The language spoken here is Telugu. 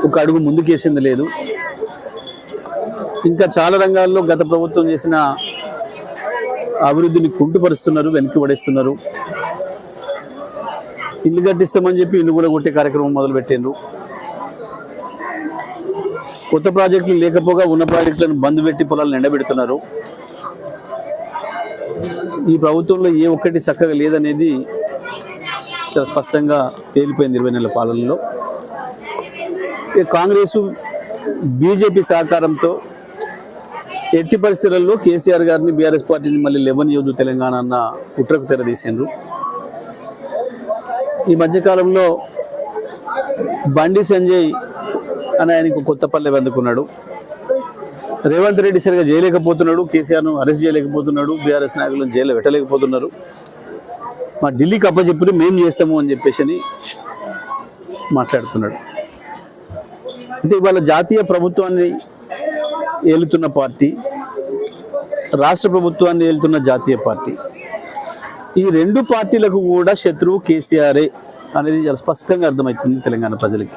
ఒక అడుగు ముందుకేసింది లేదు. ఇంకా చాలా రంగాల్లో గత ప్రభుత్వం చేసిన అభివృద్ధిని కుంటుపరుస్తున్నారు, వెనక్కి పడేస్తున్నారు. ఇల్లు కట్టిస్తామని చెప్పి ఇల్లు కూడా కొట్టే కార్యక్రమం మొదలుపెట్టిండ్రు. కొత్త ప్రాజెక్టులు లేకపోగా ఉన్న ప్రాజెక్టులను బంద్ పెట్టి పొలాలను ఎండబెడుతున్నారు. ఈ ప్రభుత్వంలో ఏ ఒక్కటి చక్కగా లేదనేది చాలా స్పష్టంగా తేలిపోయింది 20 నెలల పాలనలో. కాంగ్రెసు బీజేపీ సహకారంతో ఎట్టి పరిస్థితులలో కేసీఆర్ గారిని, బీఆర్ఎస్ పార్టీని మళ్ళీ లేవనియొద్దు తెలంగాణ అన్న కుట్రకు తెరదీసిండ్రు. ఈ మధ్యకాలంలో బండి సంజయ్ అని ఆయనకు కొత్త పల్లె అందుకున్నాడు. రేవంత్ రెడ్డి సరిగా చేయలేకపోతున్నాడు, కేసీఆర్ను అరెస్ట్ చేయలేకపోతున్నాడు, బీఆర్ఎస్ నాయకులను జైల్లో పెట్టలేకపోతున్నారు. మా ఢిల్లీకి అప్పచెప్పుని మేము చేస్తాము అని చెప్పేసి మాట్లాడుతున్నాడు. అంటే ఇవాళ జాతీయ ప్రభుత్వాన్ని ఏలుతున్న పార్టీ, రాష్ట్ర ప్రభుత్వాన్ని ఏలుతున్న జాతీయ పార్టీ, ఈ రెండు పార్టీలకు కూడా శత్రువు కేసీఆరే అనేది చాలా స్పష్టంగా అర్థమవుతుంది తెలంగాణ ప్రజలకి.